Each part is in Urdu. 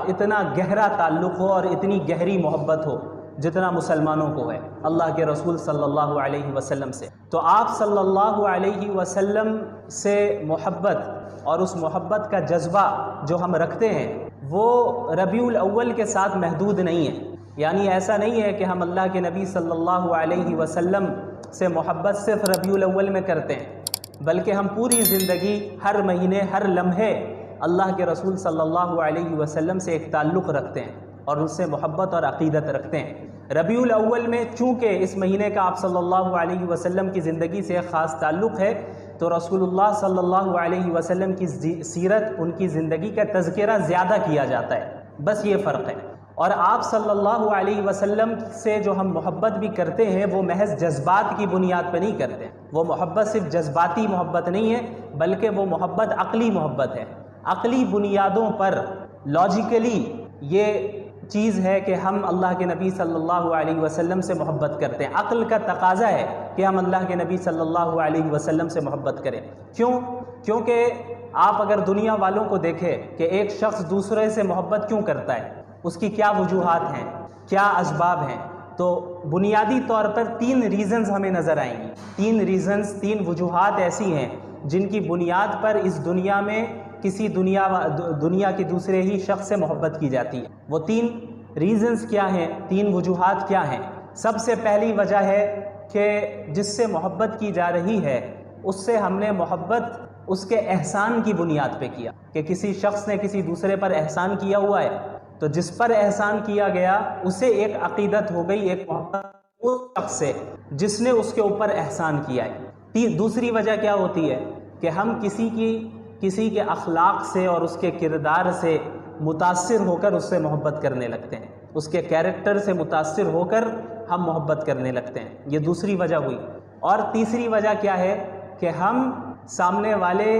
اتنا گہرا تعلق ہو اور اتنی گہری محبت ہو جتنا مسلمانوں کو ہے اللہ کے رسول صلی اللہ علیہ وسلم سے۔ تو آپ صلی اللہ علیہ وسلم سے محبت اور اس محبت کا جذبہ جو ہم رکھتے ہیں وہ ربیع الاول کے ساتھ محدود نہیں ہے۔ یعنی ایسا نہیں ہے کہ ہم اللہ کے نبی صلی اللہ علیہ وسلم سے محبت صرف ربیع الاول میں کرتے ہیں، بلکہ ہم پوری زندگی ہر مہینے ہر لمحے اللہ کے رسول صلی اللہ علیہ وسلم سے ایک تعلق رکھتے ہیں اور ان سے محبت اور عقیدت رکھتے ہیں۔ ربیع الاول میں چونکہ اس مہینے کا آپ صلی اللہ علیہ وسلم کی زندگی سے ایک خاص تعلق ہے، تو رسول اللہ صلی اللہ علیہ وسلم کی سیرت، ان کی زندگی کا تذکرہ زیادہ کیا جاتا ہے، بس یہ فرق ہے۔ اور آپ صلی اللہ علیہ وسلم سے جو ہم محبت بھی کرتے ہیں وہ محض جذبات کی بنیاد پہ نہیں کرتے، وہ محبت صرف جذباتی محبت نہیں ہے بلکہ وہ محبت عقلی محبت ہے۔ عقلی بنیادوں پر لاجیکلی یہ چیز ہے کہ ہم اللہ کے نبی صلی اللہ علیہ وسلم سے محبت کرتے ہیں، عقل کا تقاضا ہے کہ ہم اللہ کے نبی صلی اللہ علیہ وسلم سے محبت کریں۔ کیونکہ آپ اگر دنیا والوں کو دیکھیں کہ ایک شخص دوسرے سے محبت کیوں کرتا ہے، اس کی کیا وجوہات ہیں، کیا اسباب ہیں، تو بنیادی طور پر 3 ریزنز ہمیں نظر آئیں گی۔ 3 وجوہات ایسی ہیں جن کی بنیاد پر اس دنیا میں کسی دنیا کی دوسرے ہی شخص سے محبت کی جاتی ہے۔ وہ 3 ریزنز کیا ہیں، 3 وجوہات کیا ہیں؟ سب سے پہلی وجہ ہے کہ جس سے محبت کی جا رہی ہے اس سے ہم نے محبت اس کے احسان کی بنیاد پہ کیا، کہ کسی شخص نے کسی دوسرے پر احسان کیا ہوا ہے تو جس پر احسان کیا گیا اسے ایک عقیدت ہو گئی، ایک محبت اس شخص سے جس نے اس کے اوپر احسان کیا ہے۔ دوسری وجہ کیا ہوتی ہے کہ ہم کسی کے اخلاق سے اور اس کے کردار سے متاثر ہو کر اس سے محبت کرنے لگتے ہیں، اس کے کیریکٹر سے متاثر ہو کر ہم محبت کرنے لگتے ہیں، یہ دوسری وجہ ہوئی۔ اور تیسری وجہ کیا ہے کہ ہم سامنے والے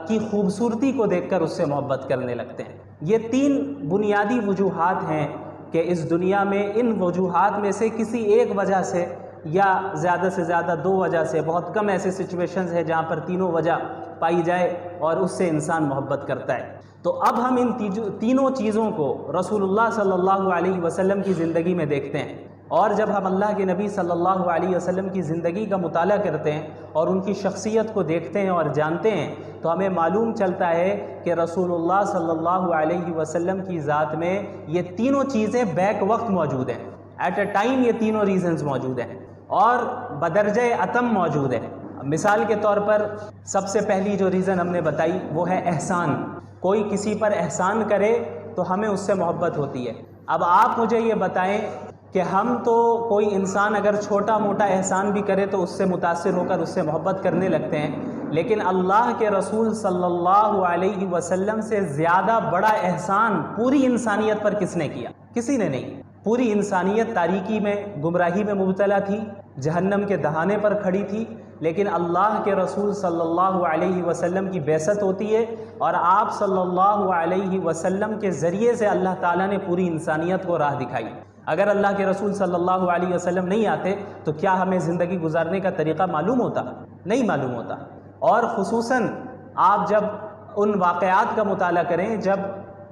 کی خوبصورتی کو دیکھ کر اس سے محبت کرنے لگتے ہیں۔ یہ 3 بنیادی وجوہات ہیں کہ اس دنیا میں ان وجوہات میں سے کسی ایک وجہ سے یا زیادہ سے زیادہ 2 وجہ سے، بہت کم ایسے سچویشنز ہیں جہاں پر تینوں وجہ پائی جائے اور اس سے انسان محبت کرتا ہے۔ تو اب ہم ان تینوں چیزوں کو رسول اللہ صلی اللہ علیہ وسلم کی زندگی میں دیکھتے ہیں، اور جب ہم اللہ کے نبی صلی اللہ علیہ وسلم کی زندگی کا مطالعہ کرتے ہیں اور ان کی شخصیت کو دیکھتے ہیں اور جانتے ہیں تو ہمیں معلوم چلتا ہے کہ رسول اللہ صلی اللہ علیہ وسلم کی ذات میں یہ تینوں چیزیں بیک وقت موجود ہیں، ایٹ اے ٹائم یہ تینوں ریزنز موجود ہیں اور بدرجہ اتم موجود ہیں۔ مثال کے طور پر سب سے پہلی جو ریزن ہم نے بتائی وہ ہے احسان۔ کوئی کسی پر احسان کرے تو ہمیں اس سے محبت ہوتی ہے۔ اب آپ مجھے یہ بتائیں کہ ہم تو کوئی انسان اگر چھوٹا موٹا احسان بھی کرے تو اس سے متاثر ہو کر اس سے محبت کرنے لگتے ہیں، لیکن اللہ کے رسول صلی اللہ علیہ وسلم سے زیادہ بڑا احسان پوری انسانیت پر کس نے کیا؟ کسی نے نہیں۔ پوری انسانیت تاریکی میں، گمراہی میں مبتلا تھی، جہنم کے دہانے پر کھڑی تھی، لیکن اللہ کے رسول صلی اللہ علیہ وسلم کی بعثت ہوتی ہے اور آپ صلی اللہ علیہ وسلم کے ذریعے سے اللہ تعالیٰ نے پوری انسانیت کو راہ دکھائی۔ اگر اللہ کے رسول صلی اللہ علیہ وسلم نہیں آتے تو کیا ہمیں زندگی گزارنے کا طریقہ معلوم ہوتا؟ نہیں معلوم ہوتا۔ اور خصوصاً آپ جب ان واقعات کا مطالعہ کریں جب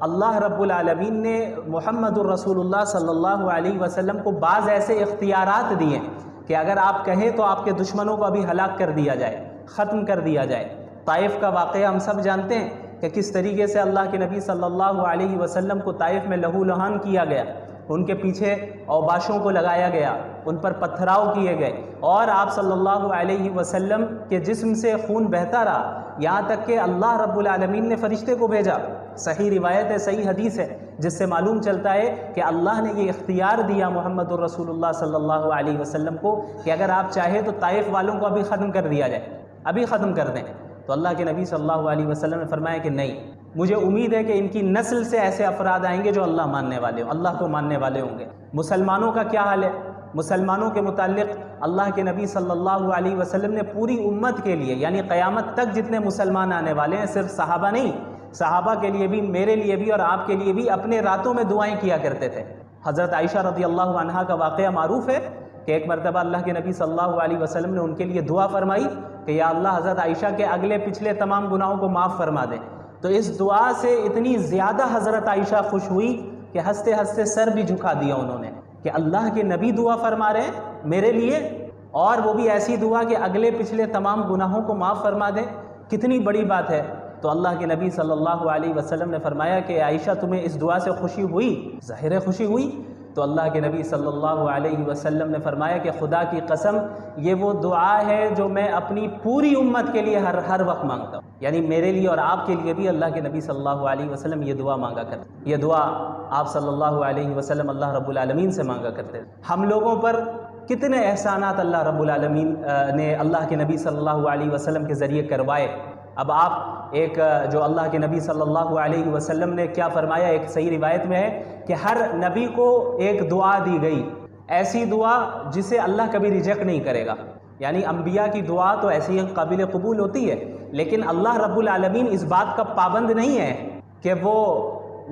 اللہ رب العالمین نے محمد الرسول اللہ صلی اللہ علیہ وسلم کو بعض ایسے اختیارات دیے کہ اگر آپ کہیں تو آپ کے دشمنوں کو ابھی ہلاک کر دیا جائے، ختم کر دیا جائے۔ طائف کا واقعہ ہم سب جانتے ہیں کہ کس طریقے سے اللہ کے نبی صلی اللہ علیہ وسلم کو طائف میں لہو لہان کیا گیا، ان کے پیچھے اوباشوں کو لگایا گیا، ان پر پتھراؤ کیے گئے اور آپ صلی اللہ علیہ وسلم کے جسم سے خون بہتا رہا، یہاں تک کہ اللہ رب العالمین نے فرشتے کو بھیجا۔ صحیح روایت ہے، صحیح حدیث ہے جس سے معلوم چلتا ہے کہ اللہ نے یہ اختیار دیا محمد الرسول اللہ صلی اللہ علیہ وسلم کو کہ اگر آپ چاہیں تو طائف والوں کو ابھی ختم کر دیا جائے، ابھی ختم کر دیں۔ تو اللہ کے نبی صلی اللہ علیہ وسلم نے فرمایا کہ نہیں، مجھے امید ہے کہ ان کی نسل سے ایسے افراد آئیں گے جو اللہ ماننے والے ہوں، اللہ کو ماننے والے ہوں گے۔ مسلمانوں کا کیا حال ہے؟ مسلمانوں کے متعلق اللہ کے نبی صلی اللہ علیہ وسلم نے پوری امت کے لیے، یعنی قیامت تک جتنے مسلمان آنے والے ہیں، صرف صحابہ نہیں، صحابہ کے لیے بھی، میرے لیے بھی اور آپ کے لیے بھی اپنے راتوں میں دعائیں کیا کرتے تھے۔ حضرت عائشہ رضی اللہ عنہا کا واقعہ معروف ہے کہ ایک مرتبہ اللہ کے نبی صلی اللہ علیہ وسلم نے ان کے لیے دعا فرمائی کہ یا اللہ حضرت عائشہ کے اگلے پچھلے تمام گناہوں کو معاف فرما دے۔ تو اس دعا سے اتنی زیادہ حضرت عائشہ خوش ہوئی کہ ہنستے ہنستے سر بھی جھکا دیا انہوں نے کہ اللہ کے نبی دعا فرما رہے ہیں میرے لیے، اور وہ بھی ایسی دعا کہ اگلے پچھلے تمام گناہوں کو معاف فرما دیں، کتنی بڑی بات ہے۔ تو اللہ کے نبی صلی اللہ علیہ وسلم نے فرمایا کہ عائشہ تمہیں اس دعا سے خوشی ہوئی؟ ظاہر ہے خوشی ہوئی۔ تو اللہ کے نبی صلی اللہ علیہ وسلم نے فرمایا کہ خدا کی قسم یہ وہ دعا ہے جو میں اپنی پوری امت کے لیے ہر وقت مانگتا ہوں، یعنی میرے لیے اور آپ کے لیے بھی اللہ کے نبی صلی اللہ علیہ وسلم یہ دعا مانگا کرتے، یہ دعا آپ صلی اللہ علیہ وسلم اللہ رب العالمین سے مانگا کرتے۔ ہم لوگوں پر کتنے احسانات اللہ رب العالمین نے اللہ کے نبی صلی اللہ علیہ وسلم کے ذریعے کروائے۔ اب آپ ایک جو اللہ کے نبی صلی اللہ علیہ وسلم نے کیا فرمایا، ایک صحیح روایت میں ہے کہ ہر نبی کو ایک دعا دی گئی، ایسی دعا جسے اللہ کبھی ریجیکٹ نہیں کرے گا، یعنی انبیاء کی دعا تو ایسی قابل قبول ہوتی ہے، لیکن اللہ رب العالمین اس بات کا پابند نہیں ہے کہ وہ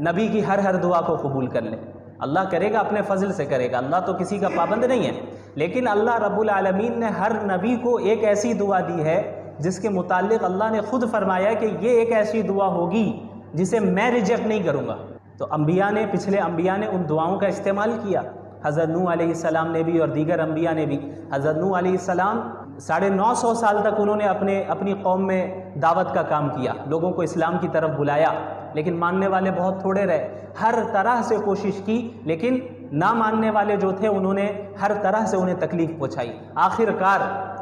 نبی کی ہر دعا کو قبول کر لے۔ اللہ کرے گا، اپنے فضل سے کرے گا، اللہ تو کسی کا پابند نہیں ہے، لیکن اللہ رب العالمین نے ہر نبی کو ایک ایسی دعا دی ہے جس کے متعلق اللہ نے خود فرمایا کہ یہ ایک ایسی دعا ہوگی جسے میں ریجیکٹ نہیں کروں گا۔ تو انبیاء نے، پچھلے انبیاء نے ان دعاؤں کا استعمال کیا، حضرت نوح علیہ السلام نے بھی اور دیگر انبیاء نے بھی۔ حضرت نوح علیہ السلام 950 سال تک انہوں نے اپنی قوم میں دعوت کا کام کیا، لوگوں کو اسلام کی طرف بلایا، لیکن ماننے والے بہت تھوڑے رہے، ہر طرح سے کوشش کی، لیکن نہ ماننے والے جو تھے انہوں نے ہر طرح سے انہیں تکلیف پہنچائی۔ آخر کار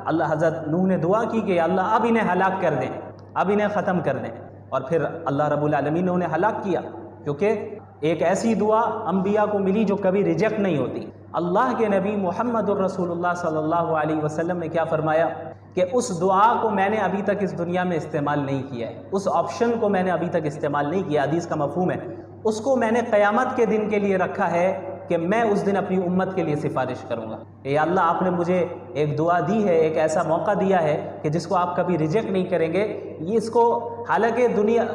اللہ حضرت نوح نے دعا کی کہ اللہ اب انہیں ہلاک کر دیں، اب انہیں ختم کر دیں، اور پھر اللہ رب العالمین نے انہیں ہلاک کیا، کیونکہ ایک ایسی دعا انبیاء کو ملی جو کبھی ریجیکٹ نہیں ہوتی۔ اللہ کے نبی محمد الرسول اللہ صلی اللہ علیہ وسلم نے کیا فرمایا کہ اس دعا کو میں نے ابھی تک اس دنیا میں استعمال نہیں کیا ہے، اس آپشن کو میں نے ابھی تک استعمال نہیں کیا، حدیث کا مفہوم ہے، اس کو میں نے قیامت کے دن کے لیے رکھا ہے کہ میں اس دن اپنی امت کے لیے سفارش کروں گا۔ اے اللہ، آپ نے مجھے ایک دعا دی ہے، ایک ایسا موقع دیا ہے کہ جس کو آپ کبھی ریجیکٹ نہیں کریں گے۔ یہ اس کو حالانکہ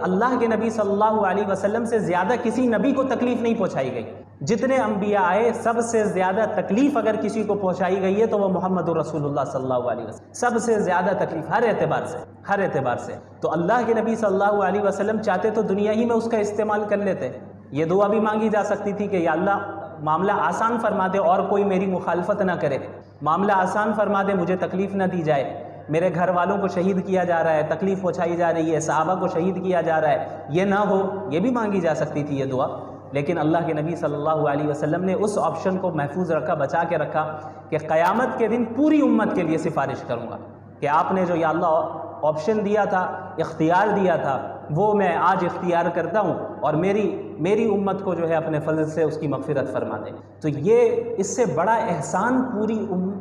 اللہ کے نبی صلی اللہ علیہ وسلم سے زیادہ کسی نبی کو تکلیف نہیں پہنچائی گئی، جتنے انبیاء آئے سب سے زیادہ تکلیف اگر کسی کو پہنچائی گئی ہے تو وہ محمد الرسول اللہ صلی اللہ علیہ وسلم، سب سے زیادہ تکلیف ہر اعتبار سے۔ تو اللہ کے نبی صلی اللہ علیہ وسلم چاہتے تو دنیا ہی میں اس کا استعمال کر لیتے۔ یہ دعا بھی مانگی جا سکتی تھی کہ یا اللہ معاملہ آسان فرما دے اور کوئی میری مخالفت نہ کرے، معاملہ آسان فرما دے، مجھے تکلیف نہ دی جائے، میرے گھر والوں کو شہید کیا جا رہا ہے، تکلیف پہنچائی جا رہی ہے، صحابہ کو شہید کیا جا رہا ہے، یہ نہ ہو، یہ بھی مانگی جا سکتی تھی یہ دعا۔ لیکن اللہ کے نبی صلی اللہ علیہ وسلم نے اس آپشن کو محفوظ رکھا، بچا کے رکھا کہ قیامت کے دن پوری امت کے لیے سفارش کروں گا، کہ آپ نے جو یا اللہ آپشن دیا تھا، اختیار دیا تھا، وہ میں آج اختیار کرتا ہوں، اور میری امت کو جو ہے اپنے فضل سے اس کی مغفرت فرما دے۔ تو یہ اس سے بڑا احسان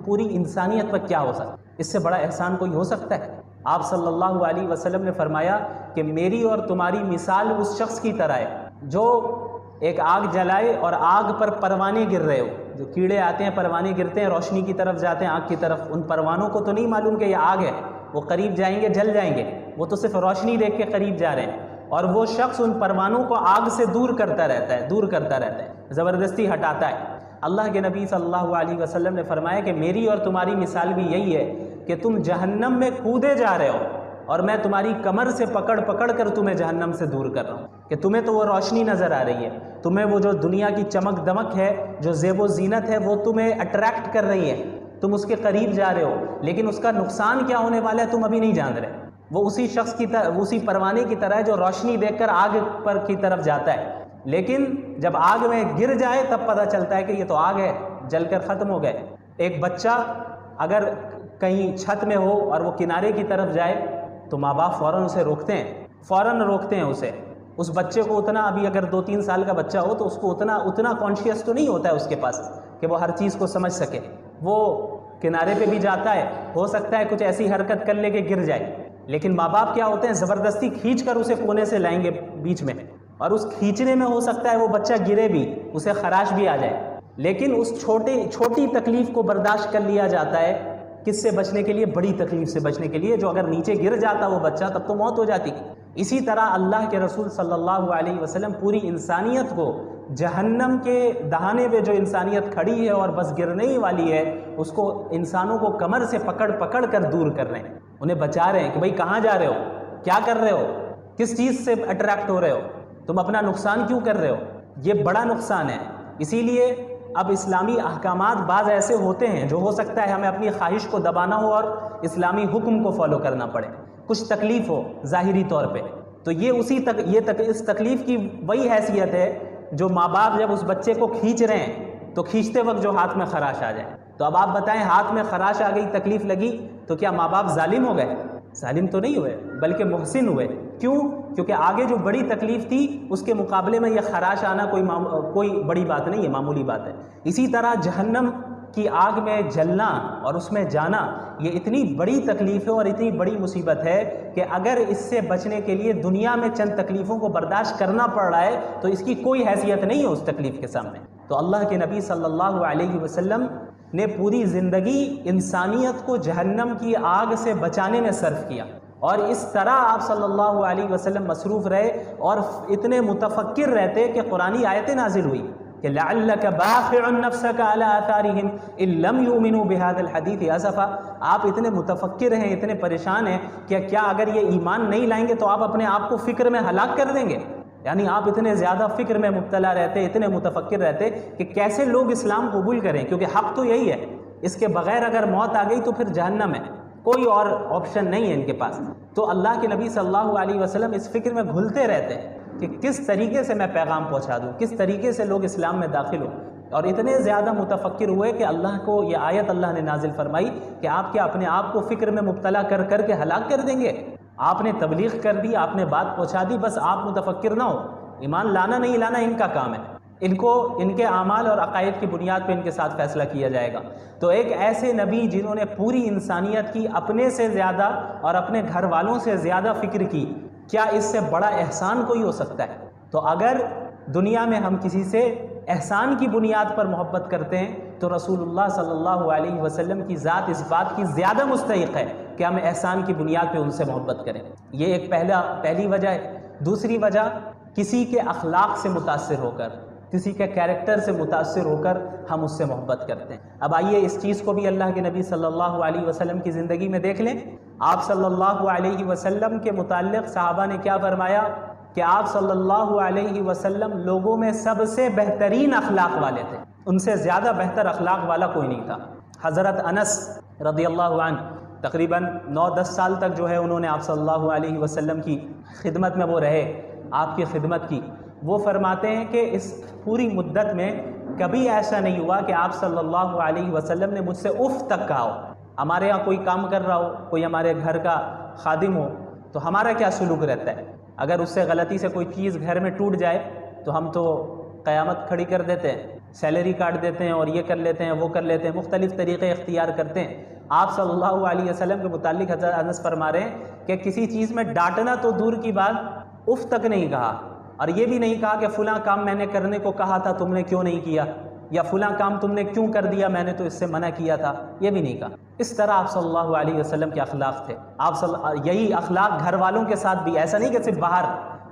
پوری انسانیت پر کیا ہو سکتا ہے؟ اس سے بڑا احسان کوئی ہو سکتا ہے؟ آپ صلی اللہ علیہ وسلم نے فرمایا کہ میری اور تمہاری مثال اس شخص کی طرح ہے جو ایک آگ جلائے اور آگ پر پروانے گر رہے ہو، جو کیڑے آتے ہیں، پروانے گرتے ہیں، روشنی کی طرف جاتے ہیں، آگ کی طرف، ان پروانوں کو تو نہیں معلوم کہ یہ آگ ہے، وہ قریب جائیں گے جل جائیں گے، وہ تو صرف روشنی دیکھ کے قریب جا رہے ہیں، اور وہ شخص ان پروانوں کو آگ سے دور کرتا رہتا ہے، زبردستی ہٹاتا ہے۔ اللہ کے نبی صلی اللہ علیہ وسلم نے فرمایا کہ میری اور تمہاری مثال بھی یہی ہے کہ تم جہنم میں کودے جا رہے ہو اور میں تمہاری کمر سے پکڑ کر تمہیں جہنم سے دور کر رہا ہوں، کہ تمہیں تو وہ روشنی نظر آ رہی ہے، تمہیں وہ جو دنیا کی چمک دمک ہے، جو زیب و زینت ہے، وہ تمہیں اٹریکٹ کر رہی ہے، تم اس کے قریب جا رہے ہو، لیکن اس کا نقصان کیا ہونے والا ہے تم ابھی نہیں جان رہے۔ وہ اسی شخص کی طرح، اسی پروانے کی طرح ہے جو روشنی دیکھ کر آگ پر کی طرف جاتا ہے، لیکن جب آگ میں گر جائے تب پتہ چلتا ہے کہ یہ تو آگ ہے، جل کر ختم ہو گئے۔ ایک بچہ اگر کہیں چھت میں ہو اور وہ کنارے کی طرف جائے تو ماں باپ فوراً اسے روکتے ہیں اسے، اس بچے کو اتنا، ابھی اگر 2-3 سال کا بچہ ہو تو اس کو اتنا کانشیس تو نہیں ہوتا ہے اس کے پاس کہ وہ ہر چیز کو سمجھ سکے، وہ کنارے پہ بھی جاتا ہے، ہو سکتا ہے کچھ ایسی حرکت کر لے کے گر جائے، لیکن ماں باپ کیا ہوتے ہیں، زبردستی کھینچ کر اسے کونے سے لائیں گے بیچ میں، اور اس کھینچنے میں ہو سکتا ہے وہ بچہ گرے بھی، اسے خراش بھی آ جائے، لیکن اس چھوٹی تکلیف کو برداشت کر لیا جاتا ہے، کس سے بچنے کے لیے؟ بڑی تکلیف سے بچنے کے لیے، جو اگر نیچے گر جاتا وہ بچہ تب تو موت ہو جاتی۔ اسی طرح اللہ کے رسول صلی اللہ علیہ وسلم پوری انسانیت کو، جہنم کے دہانے پہ جو انسانیت کھڑی ہے اور بس گرنے ہی والی ہے، اس کو، انسانوں کو کمر سے پکڑ کر دور کر رہے ہیں، انہیں بچا رہے ہیں کہ بھئی کہاں جا رہے ہو، کیا کر رہے ہو، کس چیز سے اٹریکٹ ہو رہے ہو؟ تم اپنا نقصان کیوں کر رہے ہو؟ یہ بڑا نقصان ہے۔ اسی لیے اب اسلامی احکامات بعض ایسے ہوتے ہیں جو ہو سکتا ہے ہمیں اپنی خواہش کو دبانا ہو اور اسلامی حکم کو فالو کرنا پڑے، کچھ تکلیف ہو ظاہری طور پہ، تو اس تکلیف کی وہی حیثیت ہے جو ماں باپ جب اس بچے کو کھینچ رہے ہیں تو کھینچتے وقت جو ہاتھ میں خراش آ جائے۔ تو اب آپ بتائیں، ہاتھ میں خراش آ گئی، تکلیف لگی، تو کیا ماں باپ ظالم ہو گئے؟ ظالم تو نہیں ہوئے، بلکہ محسن ہوئے۔ کیوں؟ کیونکہ آگے جو بڑی تکلیف تھی اس کے مقابلے میں یہ خراش آنا کوئی بڑی بات نہیں ہے، معمولی بات ہے۔ اسی طرح جہنم کی آگ میں جلنا اور اس میں جانا یہ اتنی بڑی تکلیف ہے اور اتنی بڑی مصیبت ہے کہ اگر اس سے بچنے کے لیے دنیا میں چند تکلیفوں کو برداشت کرنا پڑ رہا ہے تو اس کی کوئی حیثیت نہیں ہے اس تکلیف کے سامنے۔ تو اللہ کے نبی صلی اللہ علیہ وسلم نے پوری زندگی انسانیت کو جہنم کی آگ سے بچانے میں صرف کیا، اور اس طرح آپ صلی اللہ علیہ وسلم مصروف رہے اور اتنے متفکر رہتے کہ قرآنی آیتیں نازل ہوئی کہ لعلک باخع نفسک علی آثارہم ان لم یؤمنوا بہذا الحدیث اسفا۔ آپ اتنے متفکر ہیں، اتنے پریشان ہیں کہ کیا اگر یہ ایمان نہیں لائیں گے تو آپ اپنے آپ کو فکر میں ہلاک کر دیں گے؟ یعنی آپ اتنے زیادہ فکر میں مبتلا رہتے، اتنے متفکر رہتے کہ کیسے لوگ اسلام قبول کریں، کیونکہ حق تو یہی ہے، اس کے بغیر اگر موت آ گئی تو پھر جہنم ہے، کوئی اور آپشن نہیں ہے ان کے پاس۔ تو اللہ کے نبی صلی اللہ علیہ وسلم اس فکر میں گھلتے رہتے ہیں کہ کس طریقے سے میں پیغام پہنچا دوں، کس طریقے سے لوگ اسلام میں داخل ہوں، اور اتنے زیادہ متفکر ہوئے کہ اللہ کو یہ آیت اللہ نے نازل فرمائی کہ آپ کیا اپنے آپ کو فکر میں مبتلا کر کر کے ہلاک کر دیں گے؟ آپ نے تبلیغ کر دی، آپ نے بات پہنچا دی، بس آپ متفکر نہ ہو، ایمان لانا نہیں لانا ان کا کام ہے، ان کے اعمال اور عقائد کی بنیاد پہ ان کے ساتھ فیصلہ کیا جائے گا۔ تو ایک ایسے نبی جنہوں نے پوری انسانیت کی اپنے سے زیادہ اور اپنے گھر والوں سے زیادہ فکر کی، کیا اس سے بڑا احسان کوئی ہو سکتا ہے؟ تو اگر دنیا میں ہم کسی سے احسان کی بنیاد پر محبت کرتے ہیں تو رسول اللہ صلی اللہ علیہ وسلم کی ذات اس بات کی زیادہ مستحق ہے کہ ہم احسان کی بنیاد پہ ان سے محبت کریں۔ یہ ایک پہلی وجہ ہے۔ دوسری وجہ، کسی کے اخلاق سے متاثر ہو کر، کسی کے کیریکٹر سے متاثر ہو کر ہم اس سے محبت کرتے ہیں۔ اب آئیے اس چیز کو بھی اللہ کے نبی صلی اللہ علیہ وسلم کی زندگی میں دیکھ لیں۔ آپ صلی اللہ علیہ وسلم کے متعلق صحابہ نے کیا فرمایا کہ آپ صلی اللہ علیہ وسلم لوگوں میں سب سے بہترین اخلاق والے تھے، ان سے زیادہ بہتر اخلاق والا کوئی نہیں تھا۔ حضرت انس رضی اللہ عنہ تقریباً 9-10 سال تک جو ہے انہوں نے آپ صلی اللہ علیہ وسلم کی خدمت میں وہ رہے، آپ کی خدمت کی۔ وہ فرماتے ہیں کہ اس پوری مدت میں کبھی ایسا نہیں ہوا کہ آپ صلی اللہ علیہ وسلم نے مجھ سے اف تک کہا ہو۔ ہمارے ہاں کوئی کام کر رہا ہو، کوئی ہمارے گھر کا خادم ہو، تو ہمارا کیا سلوک رہتا ہے؟ اگر اس سے غلطی سے کوئی چیز گھر میں ٹوٹ جائے تو ہم تو قیامت کھڑی کر دیتے ہیں، سیلری کاٹ دیتے ہیں اور یہ کر لیتے ہیں، وہ کر لیتے ہیں، مختلف طریقے اختیار کرتے ہیں۔ آپ صلی اللہ علیہ وسلم کے متعلق حضرت انس فرما رہے ہیں کہ کسی چیز میں ڈانٹنا تو دور کی بات، اف تک نہیں کہا، اور یہ بھی نہیں کہا کہ فلاں کام میں نے کرنے کو کہا تھا تم نے کیوں نہیں کیا، یا فلاں کام تم نے کیوں کر دیا، میں نے تو اس سے منع کیا تھا، یہ بھی نہیں کہا۔ اس طرح آپ صلی اللہ علیہ وسلم کے اخلاق تھے۔ یہی اخلاق گھر والوں کے ساتھ بھی، ایسا نہیں کہ صرف باہر۔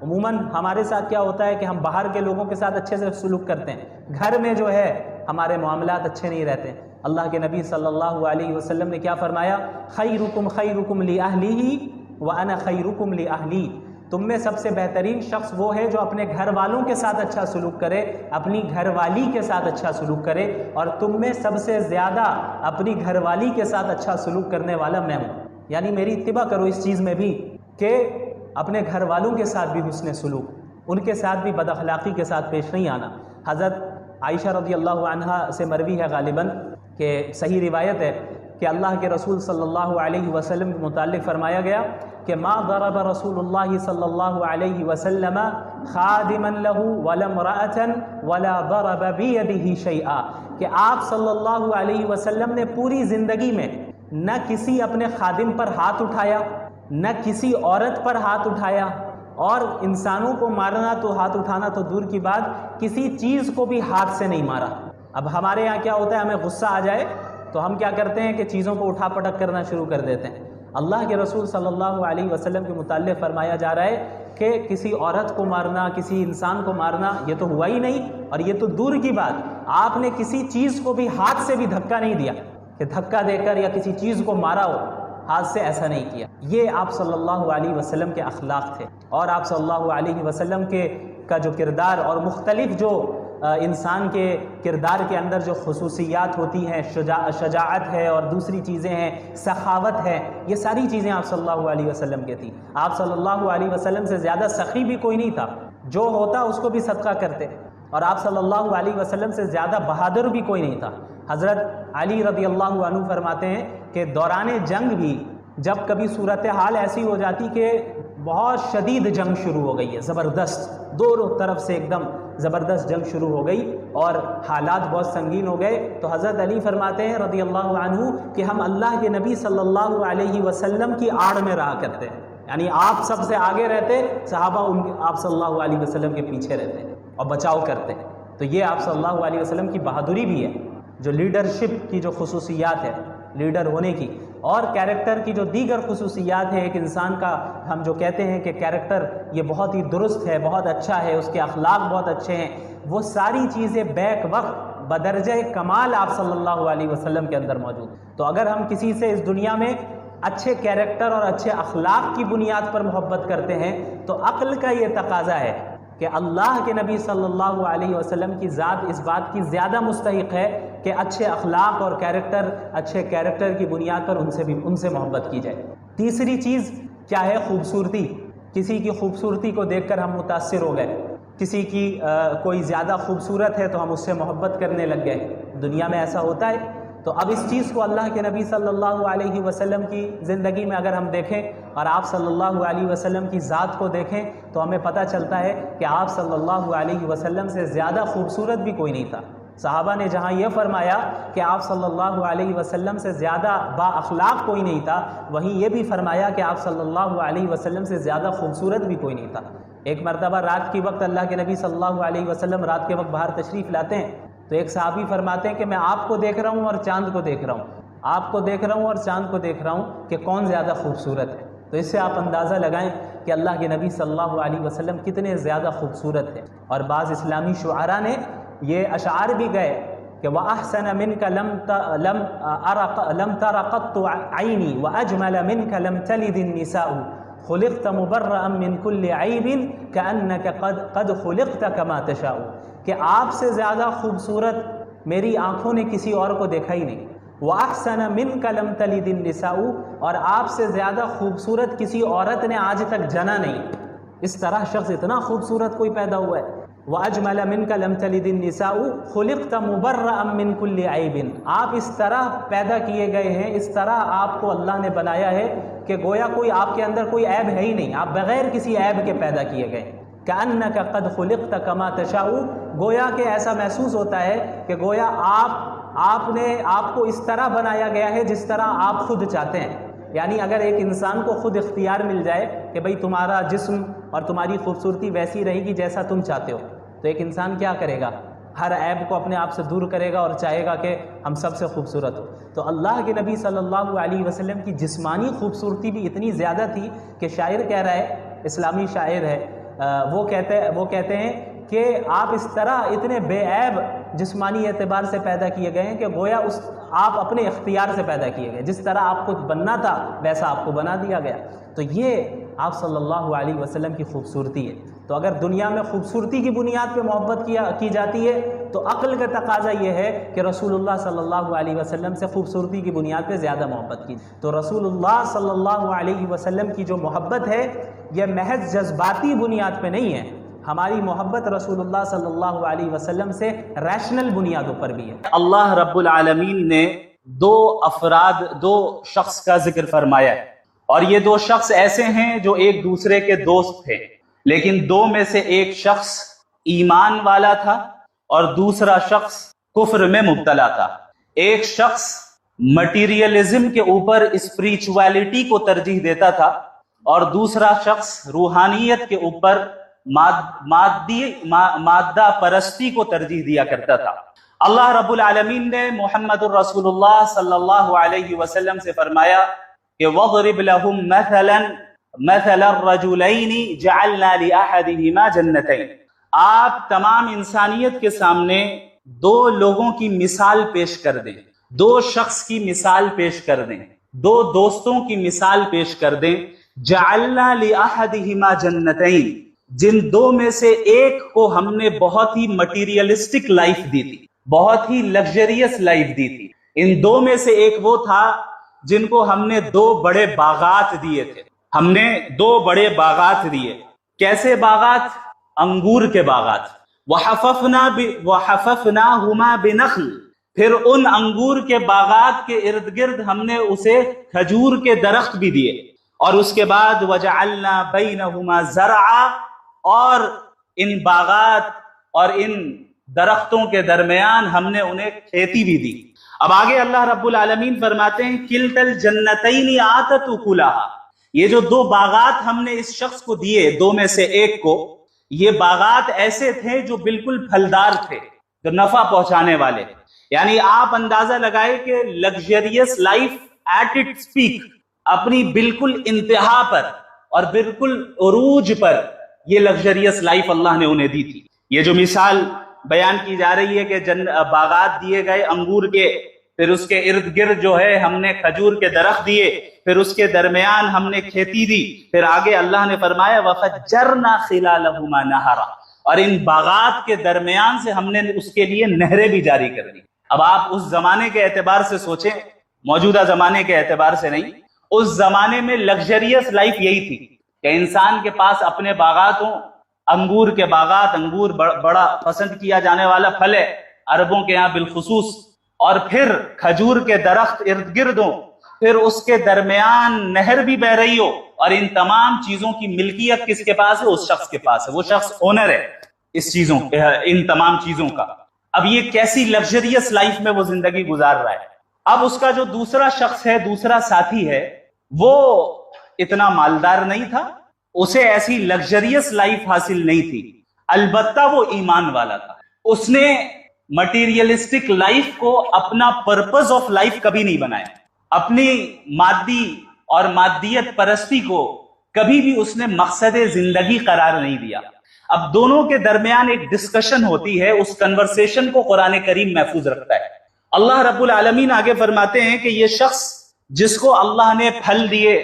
عموماً ہمارے ساتھ کیا ہوتا ہے کہ ہم باہر کے لوگوں کے ساتھ اچھے سے سلوک کرتے ہیں، گھر میں جو ہے ہمارے معاملات اچھے نہیں رہتے۔ اللہ کے نبی صلی اللہ علیہ وسلم نے کیا فرمایا؟ خیرکم خیرکم لأہلہ وانا خیرکم لأہلی۔ تم میں سب سے بہترین شخص وہ ہے جو اپنے گھر والوں کے ساتھ اچھا سلوک کرے، اپنی گھر والی کے ساتھ اچھا سلوک کرے، اور تم میں سب سے زیادہ اپنی گھر والی کے ساتھ اچھا سلوک کرنے والا میں ہوں۔ یعنی میری اتباع کرو اس چیز میں بھی کہ اپنے گھر والوں کے ساتھ بھی حسن سلوک، ان کے ساتھ بھی بد اخلاقی کے ساتھ پیش نہیں آنا۔ حضرت عائشہ رضی اللہ عنہا سے مروی ہے غالباً کہ صحیح روایت ہے کہ اللہ کے رسول صلی اللہ علیہ وسلم کے متعلق فرمایا گیا کہ ما ضرب رسول اللہ صلی اللہ علیہ وسلم خادما له ولا امرأة ولا ضرب بيده شيئا، کہ آپ صلی اللہ علیہ وسلم نے پوری زندگی میں نہ کسی اپنے خادم پر ہاتھ اٹھایا، نہ کسی عورت پر ہاتھ اٹھایا، اور انسانوں کو مارنا تو ہاتھ اٹھانا تو دور کی بات، کسی چیز کو بھی ہاتھ سے نہیں مارا۔ اب ہمارے یہاں کیا ہوتا ہے، ہمیں غصہ آ جائے تو ہم کیا کرتے ہیں کہ چیزوں کو اٹھا پٹک کرنا شروع کر دیتے ہیں۔ اللہ کے رسول صلی اللہ علیہ وسلم کے متعلق فرمایا جا رہا ہے کہ کسی عورت کو مارنا، کسی انسان کو مارنا یہ تو ہوا ہی نہیں، اور یہ تو دور کی بات، آپ نے کسی چیز کو بھی ہاتھ سے بھی دھکا نہیں دیا کہ دھکا دے کر یا کسی چیز کو مارا ہو۔ آج سے ایسا نہیں کیا۔ یہ آپ صلی اللہ علیہ وسلم کے اخلاق تھے، اور آپ صلی اللہ علیہ وسلم کا جو کردار اور مختلف جو انسان کے کردار کے اندر جو خصوصیات ہوتی ہیں، شجاعت ہے اور دوسری چیزیں ہیں، سخاوت ہے، یہ ساری چیزیں آپ صلی اللہ علیہ وسلم کے تھیں۔ آپ صلی اللہ علیہ وسلم سے زیادہ سخی بھی کوئی نہیں تھا، جو ہوتا اس کو بھی صدقہ کرتے، اور آپ صلی اللہ علیہ وسلم سے زیادہ بہادر بھی کوئی نہیں تھا۔ حضرت علی رضی اللہ عنہ فرماتے ہیں کہ دوران جنگ بھی جب کبھی صورتحال ایسی ہو جاتی کہ بہت شدید جنگ شروع ہو گئی ہے، زبردست، دونوں طرف سے ایک دم زبردست جنگ شروع ہو گئی اور حالات بہت سنگین ہو گئے، تو حضرت علی فرماتے ہیں رضی اللہ عنہ کہ ہم اللہ کے نبی صلی اللہ علیہ وسلم کی آڑ میں رہا کرتے ہیں، یعنی آپ سب سے آگے رہتے، صحابہ آپ صلی اللہ علیہ وسلم کے پیچھے رہتے اور بچاؤ کرتے۔ تو یہ آپ صلی اللہ علیہ وسلم کی بہادری بھی ہے، جو لیڈرشپ کی جو خصوصیات ہے، لیڈر ہونے کی، اور کیریکٹر کی جو دیگر خصوصیات ہے۔ ایک انسان کا ہم جو کہتے ہیں کہ کیریکٹر یہ بہت ہی درست ہے، بہت اچھا ہے، اس کے اخلاق بہت اچھے ہیں، وہ ساری چیزیں بیک وقت بدرجہ کمال آپ صلی اللہ علیہ وسلم کے اندر موجود ہیں۔ تو اگر ہم کسی سے اس دنیا میں اچھے کیریکٹر اور اچھے اخلاق کی بنیاد پر محبت کرتے ہیں تو عقل کا یہ تقاضا ہے کہ اللہ کے نبی صلی اللہ علیہ وسلم کی ذات اس بات کی زیادہ مستحق ہے کہ اچھے اخلاق اور اچھے کیریکٹر کی بنیاد پر ان سے محبت کی جائے۔ تیسری چیز کیا ہے؟ خوبصورتی۔ کسی کی خوبصورتی کو دیکھ کر ہم متاثر ہو گئے، کسی کی کوئی زیادہ خوبصورت ہے تو ہم اس سے محبت کرنے لگ گئے، دنیا میں ایسا ہوتا ہے۔ تو اب اس چیز کو اللہ کے نبی صلی اللہ علیہ وسلم کی زندگی میں اگر ہم دیکھیں اور آپ صلی اللہ علیہ وسلم کی ذات کو دیکھیں تو ہمیں پتہ چلتا ہے کہ آپ صلی اللہ علیہ وسلم سے زیادہ خوبصورت بھی کوئی نہیں تھا۔ صحابہ نے جہاں یہ فرمایا کہ آپ صلی اللہ علیہ وسلم سے زیادہ با اخلاق کوئی نہیں تھا، وہیں یہ بھی فرمایا کہ آپ صلی اللہ علیہ وسلم سے زیادہ خوبصورت بھی کوئی نہیں تھا۔ ایک مرتبہ رات کے وقت اللہ کے نبی صلی اللہ علیہ وسلم رات کے وقت باہر تشریف لاتے ہیں تو ایک صحابی فرماتے ہیں کہ میں آپ کو دیکھ رہا ہوں اور چاند کو دیکھ رہا ہوں، آپ کو دیکھ رہا ہوں اور چاند کو دیکھ رہا ہوں کہ کون زیادہ خوبصورت ہے۔ تو اس سے آپ اندازہ لگائیں کہ اللہ کے نبی صلی اللہ علیہ وسلم کتنے زیادہ خوبصورت ہیں۔ اور بعض اسلامی شعراء نے یہ اشعار بھی گئے کہ وَأَحْسَنَ مِنْكَ لَمْ تَرَ قَطُّ عَيْنِي وَأَجْمَلَ مِنْكَ لَمْ تَلِدِ النِّسَاءُ خُلِقْتَ مُبَرَّأً مِنْ كُلِّ عَيْبٍ كَأَنَّكَ قَدْ خُلِقْتَ كَمَا تَشَاءُ، کہ آپ سے زیادہ خوبصورت میری آنکھوں نے کسی اور کو دیکھا ہی نہیں۔ وَأَحْسَنَ مِنْكَ لَمْ تَلِدِ النِّسَاءُ، اور آپ سے زیادہ خوبصورت کسی عورت نے آج تک جنا نہیں۔ اس طرح شخص اتنا خوبصورت کوئی پیدا ہوا ہے۔ وَأَجْمَلَ مِنْكَ لَمْ تَلِدِ النِّسَاءُ خُلِقْتَ مُبَرَّأً مِنْ كُلِّ عَيْبٍ، آپ اس طرح پیدا کیے گئے ہیں، اس طرح آپ کو اللہ نے بنایا ہے کہ گویا کوئی آپ کے اندر کوئی عیب ہے ہی نہیں، آپ بغیر کسی عیب کے پیدا کیے گئے۔ كَأَنَّكَ قَدْ خُلِقْتَ كَمَا تَشَاءُ، گویا کہ ایسا محسوس ہوتا ہے کہ گویا آپ کو اس طرح بنایا گیا ہے جس طرح آپ خود چاہتے ہیں۔ یعنی اگر ایک انسان کو خود اختیار مل جائے کہ بھئی تمہارا جسم اور تمہاری خوبصورتی ویسی رہے گی جیسا تم چاہتے ہو، تو ایک انسان کیا کرے گا؟ ہر عیب کو اپنے آپ سے دور کرے گا اور چاہے گا کہ ہم سب سے خوبصورت ہو۔ تو اللہ کے نبی صلی اللہ علیہ وسلم کی جسمانی خوبصورتی بھی اتنی زیادہ تھی کہ شاعر کہہ رہا ہے، اسلامی شاعر ہے، وہ کہتے ہیں کہ آپ اس طرح اتنے بے عیب جسمانی اعتبار سے پیدا کیے گئے ہیں کہ گویا آپ اپنے اختیار سے پیدا کیے گئے، جس طرح آپ کو بننا تھا ویسا آپ کو بنا دیا گیا۔ تو یہ آپ صلی اللہ علیہ وسلم کی خوبصورتی ہے۔ تو اگر دنیا میں خوبصورتی کی بنیاد پہ محبت کی جاتی ہے تو عقل کا تقاضا یہ ہے کہ رسول اللہ صلی اللہ علیہ وسلم سے خوبصورتی کی بنیاد پہ زیادہ محبت کی۔ تو رسول اللہ صلی اللہ علیہ وسلم کی جو محبت ہے یہ محض جذباتی بنیاد پہ نہیں ہے، ہماری محبت رسول اللہ صلی اللہ علیہ وسلم سے ریشنل بنیادوں پر بھی ہے۔ اللہ رب العالمین نے دو شخص کا ذکر فرمایا ہے، اور یہ دو شخص ایسے ہیں جو ایک دوسرے کے دوست تھے، لیکن دو میں سے ایک شخص ایمان والا تھا اور دوسرا شخص کفر میں مبتلا تھا۔ ایک شخص مٹیریلزم کے اوپر اسپریچویلٹی کو ترجیح دیتا تھا اور دوسرا شخص روحانیت کے اوپر مادہ پرستی کو ترجیح دیا کرتا تھا۔ اللہ رب العالمین نے محمد الرسول اللہ صلی اللہ علیہ وسلم سے فرمایا کہ وَضْرِبْ لَهُمْ مَثَلَ الرَّجُلَيْنِ جَعَلْنَا لِأَحَدِهِمَا جَنَّتَيْنِ، آپ تمام انسانیت کے سامنے دو لوگوں کی مثال پیش کر دیں، دو شخص کی مثال پیش کر دیں۔ دو دوستوں کی مثال پیش کر دیں. جعلنا لأحدہما جنتین، جن دو میں سے ایک کو ہم نے بہت ہی مٹیریلسٹک لائف دی تھی، بہت ہی لگژریس لائف دی تھی. ان دو میں سے ایک وہ تھا جن کو ہم نے دو بڑے باغات دیے تھے. ہم نے دو بڑے باغات دیے. کیسے باغات؟ انگور کے باغات. وحففناہما بنخل، پھر ان انگور کے باغات کے ارد گرد ہم نے اسے کھجور کے درخت بھی دیے. اور اس کے بعد وجعلنا بینہما زرعا، اور ان باغات اور ان درختوں کے درمیان ہم نے انہیں کھیتی بھی دی. اب آگے اللہ رب العالمین فرماتے ہیں کلتا الجنتین آتت اکلہا، یہ جو دو باغات ہم نے اس شخص کو دیے، دو میں سے ایک کو، یہ باغات ایسے تھے جو بالکل پھلدار تھے، جو نفع پہنچانے والے. یعنی آپ اندازہ لگائے کہ luxurious life at its peak, اپنی بالکل انتہا پر اور بالکل عروج پر یہ لگژریس لائف اللہ نے انہیں دی تھی. یہ جو مثال بیان کی جا رہی ہے کہ باغات دیے گئے انگور کے، پھر اس کے ارد گرد جو ہے ہم نے کھجور کے درخت دیے، پھر اس کے درمیان ہم نے کھیتی دی. پھر آگے اللہ نے فرمایا وَفَجَّرْنَا خِلَالَهُمَا نَهَرًا، اور ان باغات کے درمیان سے ہم نے اس کے لیے نہریں بھی جاری کر دی. اب آپ اس زمانے کے اعتبار سے سوچیں، موجودہ زمانے کے اعتبار سے نہیں. اس زمانے میں لگژریس لائف یہی تھی کہ انسان کے پاس اپنے باغات ہوں. انگور کے باغات، انگور بڑا پسند کیا جانے والا پھل ہے عربوں کے یہاں بالخصوص. اور پھر کھجور کے درخت ارد گرد ہوں، پھر اس کے درمیان نہر بھی بہ رہی ہو، اور ان تمام چیزوں کی ملکیت کس کے پاس ہے؟ اس شخص کے پاس ہے. وہ شخص اونر ہے اس چیزوں، ان تمام چیزوں کا. اب یہ کیسی لگژریس لائف میں وہ زندگی گزار رہا ہے. اب اس کا جو دوسرا شخص ہے، دوسرا ساتھی ہے، وہ اتنا مالدار نہیں تھا، اسے ایسی لگژریس لائف حاصل نہیں تھی، البتہ وہ ایمان والا تھا. اس نے مٹیریلسٹک لائف کو اپنا پرپز آف لائف کبھی نہیں بنایا، اپنی مادی اور مادیت پرستی کو کبھی بھی اس نے مقصد زندگی قرار نہیں دیا. اب دونوں کے درمیان ایک ڈسکشن ہوتی ہے، اس کنورسیشن کو قرآن کریم محفوظ رکھتا ہے. اللہ رب العالمین آگے فرماتے ہیں کہ یہ شخص جس کو اللہ نے پھل دیے،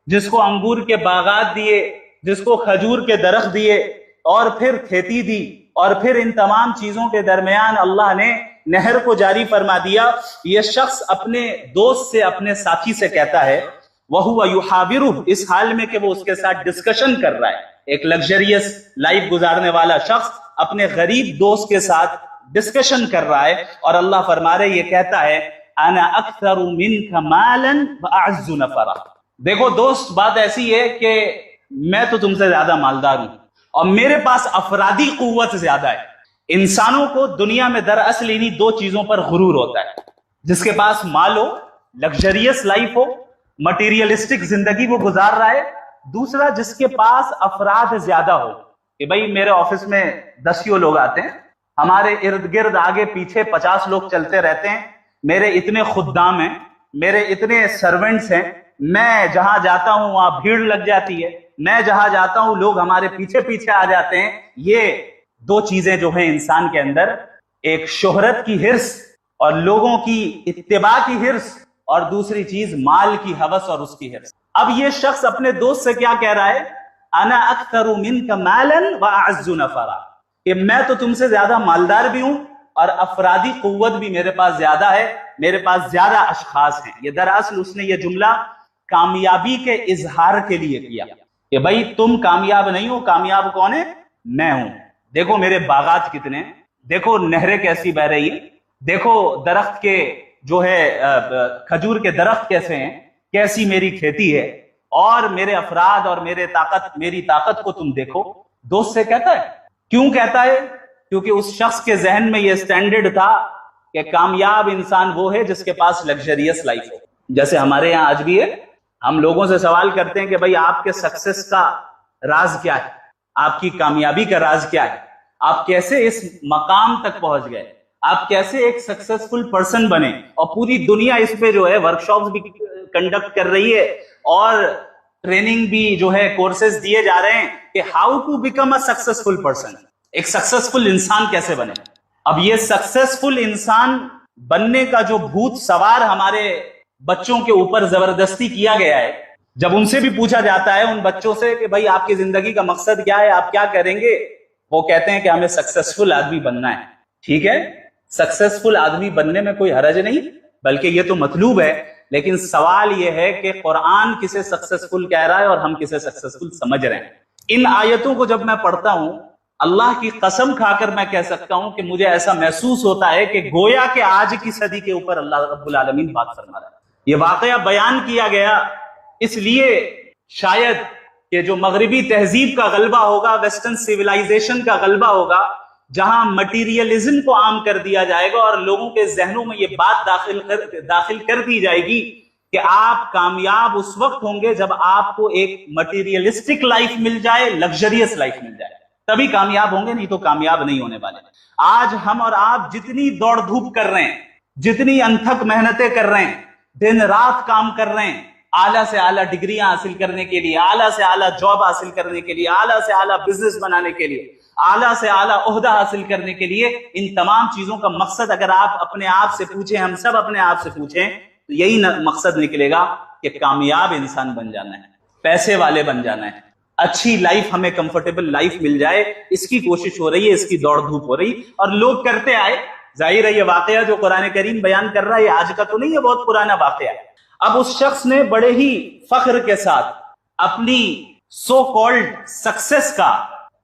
جس کو انگور کے باغات دیے، جس کو کھجور کے درخت دیے، اور پھر کھیتی دی، اور پھر ان تمام چیزوں کے درمیان اللہ نے نہر کو جاری فرما دیا، یہ شخص اپنے دوست سے، اپنے ساتھی سے کہتا ہے وَهُوَ يُحَاوِرُهُ، اس حال میں کہ وہ اس کے ساتھ ڈسکشن کر رہا ہے. ایک لگژریس لائف گزارنے والا شخص اپنے غریب دوست کے ساتھ ڈسکشن کر رہا ہے، اور اللہ فرما رہے، یہ کہتا ہے انا اکثر منک مالا واعز نفرا. دیکھو دوست، بات ایسی ہے کہ میں تو تم سے زیادہ مالدار ہوں اور میرے پاس افرادی قوت زیادہ ہے. انسانوں کو دنیا میں دراصل انہی دو چیزوں پر غرور ہوتا ہے، جس کے پاس مال ہو، لگژریس لائف ہو، مٹیریلسٹک زندگی وہ گزار رہا ہے. دوسرا، جس کے پاس افراد زیادہ ہو، کہ بھئی میرے آفس میں 10 لوگ آتے ہیں، ہمارے ارد گرد آگے پیچھے 50 لوگ چلتے رہتے ہیں، میرے اتنے خدام ہیں، میرے اتنے سرونٹس ہیں، میں جہاں جاتا ہوں وہاں بھیڑ لگ جاتی ہے، میں جہاں جاتا ہوں لوگ ہمارے پیچھے پیچھے آ جاتے ہیں. یہ دو چیزیں جو ہیں انسان کے اندر، ایک شہرت کی حرص اور لوگوں کی اتباع کی حرص، اور دوسری چیز مال کی ہوس اور اس کی حرص. اب یہ شخص اپنے دوست سے کیا کہہ رہا ہے؟ انا اکثر منک مالا واعز نفرا، کہ میں تو تم سے زیادہ مالدار بھی ہوں اور افرادی قوت بھی میرے پاس زیادہ ہے، میرے پاس زیادہ اشخاص ہیں. یہ دراصل اس نے یہ جملہ کامیابی کے اظہار کے لیے کیا کہ بھائی تم کامیاب نہیں ہو، کامیاب کون ہے؟ میں ہوں. دیکھو میرے باغات کتنے ہیں، دیکھو نہریں کیسی بہ رہی ہیں، دیکھو درخت کے جو ہے کھجور کے درخت کیسے ہیں، کیسی میری کھیتی ہے، اور میرے افراد اور میری طاقت کو تم دیکھو. دوست سے کہتا ہے. کیوں کہتا ہے؟ کیونکہ اس شخص کے ذہن میں یہ سٹینڈرڈ تھا کہ کامیاب انسان وہ ہے جس کے پاس لگژریس لائف ہو. جیسے ہمارے یہاں آج بھی ہے، ہم لوگوں سے سوال کرتے ہیں کہ بھئی آپ کے سکسس کا راز کیا ہے، آپ کی کامیابی کا راز کیا ہے، آپ کیسے اس مقام تک پہنچ گئے، آپ کیسے ایک سکسسفل پرسن بنے. اور پوری دنیا اس پہ جو ہے ورکشاپس بھی کنڈکٹ کر رہی ہے اور ٹریننگ بھی جو ہے کورسز دیے جا رہے ہیں کہ how to become a successful person, ایک سکسسفل انسان کیسے بنے. اب یہ سکسسفل انسان بننے کا جو بھوت سوار ہمارے بچوں کے اوپر زبردستی کیا گیا ہے. جب ان سے بھی پوچھا جاتا ہے ان بچوں سے کہ بھائی آپ کی زندگی کا مقصد کیا ہے, آپ کیا کریں گے, وہ کہتے ہیں کہ ہمیں سکسیسفل آدمی بننا ہے. ٹھیک ہے, سکسیسفل آدمی بننے میں کوئی حرج نہیں, بلکہ یہ تو مطلوب ہے. لیکن سوال یہ ہے کہ قرآن کسے سکسیسفل کہہ رہا ہے اور ہم کسے سکسیسفل سمجھ رہے ہیں. ان آیتوں کو جب میں پڑھتا ہوں, اللہ کی قسم کھا کر میں کہہ سکتا ہوں کہ مجھے ایسا محسوس ہوتا ہے کہ گویا کہ آج کی صدی کے اوپر اللہ رب العالمین بات فرما رہا ہے. یہ واقعہ بیان کیا گیا اس لیے شاید کہ جو مغربی تہذیب کا غلبہ ہوگا, ویسٹرن سیولائزیشن کا غلبہ ہوگا, جہاں مٹیریلزم کو عام کر دیا جائے گا اور لوگوں کے ذہنوں میں یہ بات داخل کر دی جائے گی کہ آپ کامیاب اس وقت ہوں گے جب آپ کو ایک مٹیریلسٹک لائف مل جائے, لگژریس لائف مل جائے, تبھی کامیاب ہوں گے, نہیں تو کامیاب نہیں ہونے والے. آج ہم اور آپ جتنی دوڑ دھوپ کر رہے ہیں, جتنی انتھک محنتیں کر رہے ہیں, دن رات کام کر رہے ہیں, اعلیٰ سے اعلیٰ ڈگریاں حاصل کرنے کے لیے, اعلیٰ سے اعلیٰ جاب حاصل کرنے کے لیے, اعلیٰ سے اعلیٰ بزنس بنانے کے لیے, اعلیٰ سے اعلیٰ عہدہ حاصل کرنے کے لیے, ان تمام چیزوں کا مقصد اگر آپ اپنے آپ سے پوچھیں, ہم سب اپنے آپ سے پوچھیں, تو یہی مقصد نکلے گا کہ کامیاب انسان بن جانا ہے, پیسے والے بن جانا ہے, اچھی لائف, ہمیں کمفرٹیبل لائف مل جائے, اس کی کوشش ہو رہی ہے, اس کی دوڑ دھوپ ہو رہی, اور لوگ کرتے آئے. ظاہر ہے یہ واقعہ جو قرآن کریم بیان کر رہا ہے یہ آج کا تو نہیں ہے, بہت پرانا واقعہ ہے. اب اس شخص نے بڑے ہی فخر کے ساتھ اپنی سو کالڈ سکسیس کا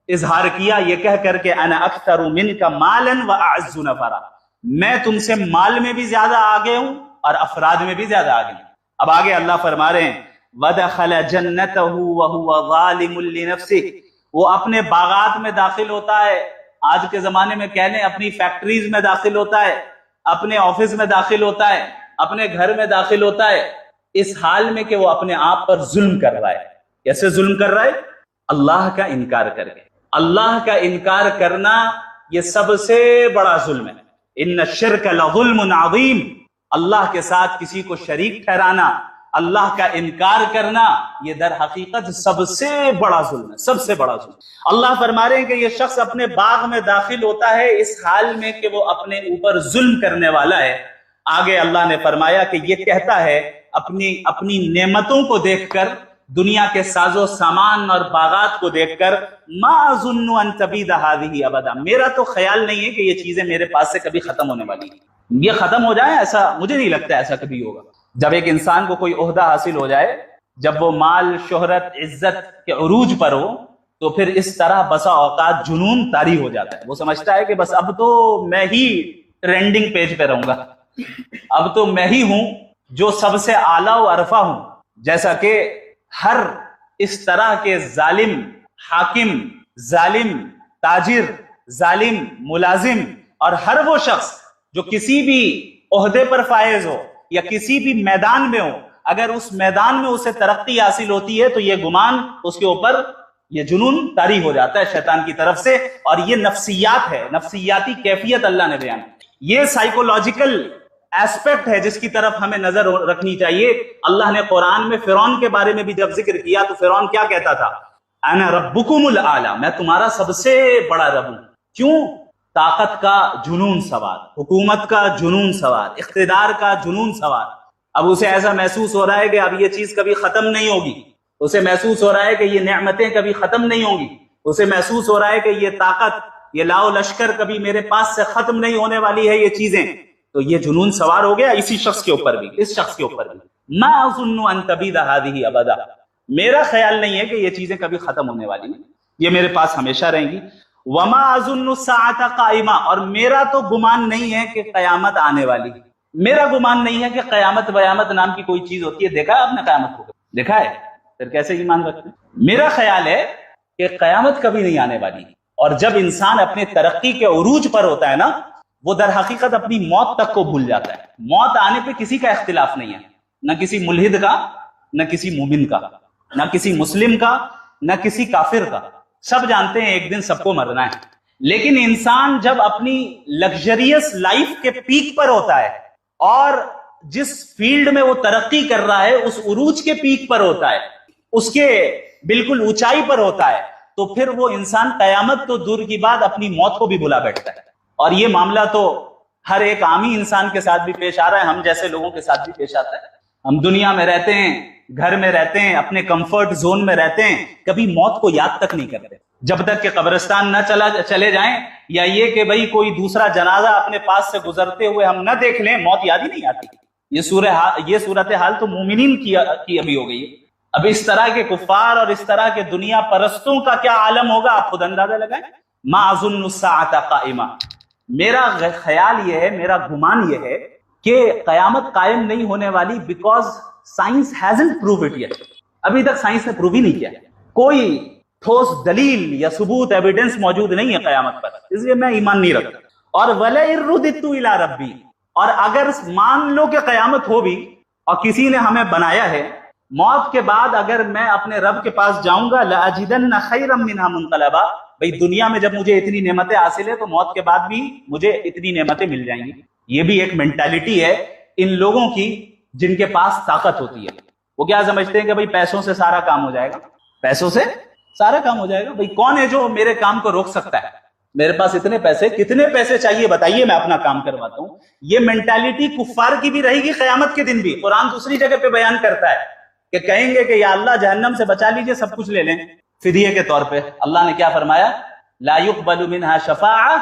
اظہار کیا, یہ کہہ کر کے انا اکثر منک مالا واعز نفرا, میں تم سے مال میں بھی زیادہ آگے ہوں اور افراد میں بھی زیادہ آگے ہوں. اب آگے اللہ فرما رہے ہیں وَدَخَلَ جَنَّتَهُ وَهُوَ ظَالِمٌ لِنَفْسِهِ, وہ اپنے باغات میں داخل ہوتا ہے, آج کے زمانے میں کہہ لیں اپنی فیکٹریز میں داخل ہوتا ہے, اپنے آفس میں داخل ہوتا ہے, اپنے گھر میں داخل ہوتا ہے, اس حال میں کہ وہ اپنے آپ پر ظلم کر رہا ہے. کیسے ظلم کر رہا ہے؟ اللہ کا انکار کر کے. اللہ کا انکار کرنا یہ سب سے بڑا ظلم ہے. ان الشرک لظلم عظیم, اللہ کے ساتھ کسی کو شریک ٹھہرانا, اللہ کا انکار کرنا, یہ در حقیقت سب سے بڑا ظلم ہے, سب سے بڑا ظلم. اللہ فرما رہے ہیں کہ یہ شخص اپنے باغ میں داخل ہوتا ہے اس حال میں کہ وہ اپنے اوپر ظلم کرنے والا ہے. آگے اللہ نے فرمایا کہ یہ کہتا ہے اپنی نعمتوں کو دیکھ کر, دنیا کے ساز و سامان اور باغات کو دیکھ کر, ما اظن ان تبید هذه ابدا, میرا تو خیال نہیں ہے کہ یہ چیزیں میرے پاس سے کبھی ختم ہونے والی ہیں, یہ ختم ہو جائیں, ایسا مجھے نہیں لگتا ایسا کبھی ہوگا. جب ایک انسان کو کوئی عہدہ حاصل ہو جائے, جب وہ مال, شہرت, عزت کے عروج پر ہو, تو پھر اس طرح بسا اوقات جنون طاری ہو جاتا ہے. وہ سمجھتا ہے کہ بس اب تو میں ہی ٹرینڈنگ پیج پہ رہوں گا, اب تو میں ہی ہوں جو سب سے اعلیٰ و عرفہ ہوں. جیسا کہ ہر اس طرح کے ظالم حاکم, ظالم تاجر, ظالم ملازم, اور ہر وہ شخص جو کسی بھی عہدے پر فائز ہو یا کسی بھی میدان میں ہو, اگر اس میدان میں اسے ترقی حاصل ہوتی ہے تو یہ گمان اس کے اوپر, یہ جنون طاری ہو جاتا ہے شیطان کی طرف سے. اور یہ نفسیات ہے, نفسیاتی کیفیت اللہ نے بیان, یہ سائیکولوجیکل ایسپیکٹ ہے جس کی طرف ہمیں نظر رکھنی چاہیے. اللہ نے قرآن میں فرعون کے بارے میں بھی جب ذکر کیا تو فرعون کیا کہتا تھا؟ انا ربکم الاعلی, میں تمہارا سب سے بڑا رب ہوں. کیوں؟ طاقت کا جنون سوار, حکومت کا جنون سوار, اقتدار کا جنون سوار. اب اسے ایسا محسوس ہو رہا ہے کہ اب یہ چیز کبھی ختم نہیں ہوگی, اسے محسوس ہو رہا ہے کہ یہ نعمتیں کبھی ختم نہیں ہوں گی, اسے محسوس ہو رہا ہے کہ یہ طاقت, یہ لاؤ لشکر کبھی میرے پاس سے ختم نہیں ہونے والی ہے یہ چیزیں. تو یہ جنون سوار ہو گیا اسی شخص کے اوپر بھی, اس شخص کے اوپر بھی. ما اظن ان تبید هذه ابدا, میرا خیال نہیں ہے کہ یہ چیزیں کبھی ختم ہونے والی ہیں, یہ میرے پاس ہمیشہ رہیں گی. وما اظن الساعۃ قائمہ, اور میرا تو گمان نہیں ہے کہ قیامت آنے والی, میرا گمان نہیں ہے کہ قیامت ویامت نام کی کوئی چیز ہوتی ہے. دیکھا ہے آپ نے قیامت کو؟ دیکھا ہے؟ پھر کیسے ایمان رکھتے ہیں؟ میرا خیال ہے کہ قیامت کبھی نہیں آنے والی. اور جب انسان اپنے ترقی کے عروج پر ہوتا ہے نا, وہ در حقیقت اپنی موت تک کو بھول جاتا ہے. موت آنے پہ کسی کا اختلاف نہیں ہے, نہ کسی ملحد کا, نہ کسی مومن کا, نہ کسی مسلم کا, نہ کسی کافر کا. سب جانتے ہیں ایک دن سب کو مرنا ہے. لیکن انسان جب اپنی لگژریس لائف کے پیک پر ہوتا ہے اور جس فیلڈ میں وہ ترقی کر رہا ہے اس عروج کے پیک پر ہوتا ہے, اس کے بالکل اونچائی پر ہوتا ہے, تو پھر وہ انسان قیامت تو دور کی بات اپنی موت کو بھی بھلا بیٹھتا ہے. اور یہ معاملہ تو ہر ایک عامی انسان کے ساتھ بھی پیش آ رہا ہے, ہم جیسے لوگوں کے ساتھ بھی پیش آتا ہے. ہم دنیا میں رہتے ہیں، گھر میں رہتے ہیں، اپنے کمفرٹ زون میں رہتے ہیں، کبھی موت کو یاد تک نہیں کرتے جب تک کہ قبرستان نہ چلے جائیں، یا یہ کہ بھئی کوئی دوسرا جنازہ اپنے پاس سے گزرتے ہوئے ہم نہ دیکھ لیں، موت یاد ہی نہیں آتی۔ یہ صورتحال تو مومنین کی ابھی ہو گئی ہے۔ اب اس طرح کے کفار اور اس طرح کے دنیا پرستوں کا کیا عالم ہوگا، آپ خود اندازہ لگائیں۔ ما اظن الساعۃ قائمہ، میرا خیال یہ ہے، میرا گمان یہ ہے کہ قیامت قائم نہیں ہونے والی، because science hasn't prove it yet, ابھی تک سائنس نے پروو ہی نہیں کیا، کوئی ٹھوس دلیل یا ثبوت ایویڈنس موجود نہیں ہے قیامت پر، اس لیے میں ایمان نہیں رکھتا۔ اور وَلَئِن رُدِدتُّ إِلَىٰ رَبِّي، اور اگر مان لو کہ قیامت ہو بھی اور کسی نے ہمیں بنایا ہے، موت کے بعد اگر میں اپنے رب کے پاس جاؤں گا، لَأَجِدَنَّ خَيْرًا مِّنْهَا مُنقَلَبًا، بھئی دنیا میں جب مجھے اتنی نعمتیں حاصل ہے تو موت کے بعد بھی مجھے اتنی نعمتیں مل جائیں گی۔ یہ بھی ایک مینٹالٹی ہے ان لوگوں کی جن کے پاس طاقت ہوتی ہے۔ وہ کیا سمجھتے ہیں کہ بھئی پیسوں سے سارا کام ہو جائے گا، پیسوں سے سارا کام ہو جائے گا، بھئی کون ہے جو میرے کام کو روک سکتا ہے، میرے پاس اتنے پیسے، کتنے پیسے چاہیے بتائیے، میں اپنا کام کرواتا ہوں۔ یہ مینٹالٹی کفار کی بھی رہے گی قیامت کے دن بھی۔ قرآن دوسری جگہ پہ بیان کرتا ہے کہ کہیں گے کہ یا اللہ جہنم سے بچا لیجئے، سب کچھ لے لیں فدیے کے طور پہ۔ اللہ نے کیا فرمایا؟ لا يقبل منها شفاعة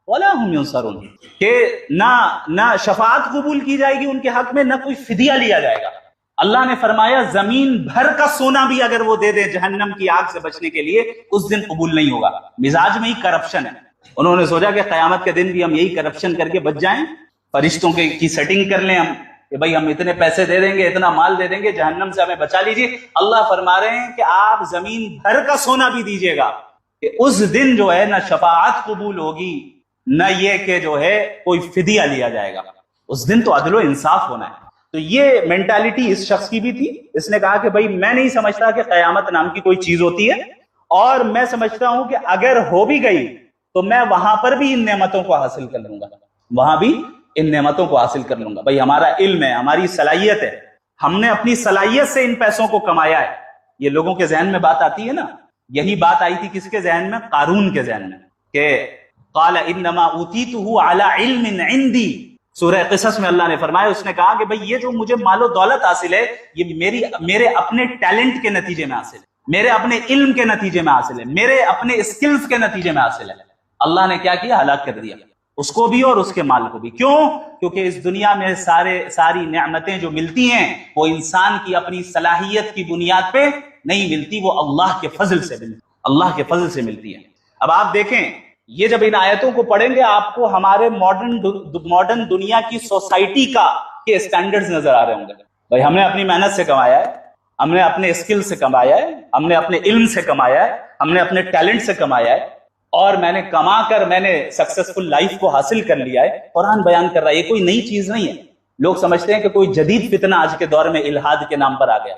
ولا هم ينصرون، کہ نہ شفاعت قبول کی جائے گی ان کے حق میں، نہ کوئی فدیہ لیا جائے گا۔ اللہ نے فرمایا زمین بھر کا سونا بھی اگر وہ دے دے جہنم کی آگ سے بچنے کے لیے، اس دن قبول نہیں ہوگا۔ مزاج میں ہی کرپشن ہے۔ انہوں نے سوچا کہ قیامت کے دن بھی ہم یہی کرپشن کر کے بچ جائیں، فرشتوں کی سیٹنگ کر لیں ہم کہ بھئی ہم اتنے پیسے دے دیں گے، اتنا مال دے دیں گے، جہنم سے ہمیں بچا لیجیے۔ اللہ فرما رہے ہیں کہ آپ زمین بھر کا سونا بھی دیجیے گا کہ اس دن جو ہے نہ شفاعت قبول ہوگی، نہ یہ کہ جو ہے کوئی فدیہ لیا جائے گا۔ اس دن تو عدل و انصاف ہونا ہے۔ تو یہ مینٹالٹی اس شخص کی بھی تھی۔ اس نے کہا کہ بھئی میں نہیں سمجھتا کہ قیامت نام کی کوئی چیز ہوتی ہے، اور میں سمجھتا ہوں کہ اگر ہو بھی گئی تو میں وہاں پر بھی ان نعمتوں کو حاصل کر لوں گا، وہاں بھی ان نعمتوں کو حاصل کر لوں گا۔ بھئی ہمارا علم ہے، ہماری صلاحیت ہے، ہم نے اپنی صلاحیت سے ان پیسوں کو کمایا ہے۔ یہ لوگوں کے ذہن میں بات آتی ہے نا، یہی بات آئی تھی کس کے ذہن میں؟ قارون کے ذہن میں، کہ قال انما اوتیتہ علی علم عندی۔ سورہ قصص میں اللہ نے فرمایا، اس نے کہا کہ بھئی یہ جو مجھے مال و دولت حاصل ہے، یہ میرے اپنے ٹیلنٹ کے نتیجے میں حاصل ہے، میرے اپنے علم کے نتیجے میں حاصل ہے، میرے اپنے اسکلز کے نتیجے میں حاصل ہے۔ اللہ نے کیا کیا؟ ہلاک کر دیا اس کو بھی اور اس کے مال کو بھی۔ کیوں؟ کیونکہ اس دنیا میں ساری نعمتیں جو ملتی ہیں وہ انسان کی اپنی صلاحیت کی بنیاد پہ نہیں ملتی، وہ اللہ کے فضل سے ملتی، اللہ کے فضل سے ملتی ہے۔ اب آپ دیکھیں، یہ جب ان آیتوں کو پڑھیں گے آپ کو ہمارے ماڈرن دنیا کی سوسائٹی کے اسٹینڈرڈز نظر آ رہے ہوں گے۔ بھائی ہم نے اپنی محنت سے کمایا ہے، ہم نے اپنے اسکل سے کمایا ہے، ہم نے اپنے علم سے کمایا ہے، ہم نے اپنے ٹیلنٹ سے کمایا ہے، اور میں نے کما کر میں نے سکسیسفل لائف کو حاصل کر لیا ہے۔ قرآن بیان کر رہا ہے، یہ کوئی نئی چیز نہیں ہے۔ لوگ سمجھتے ہیں کہ کوئی جدید فتنہ آج کے دور میں الہاد کے نام پر آ گیا۔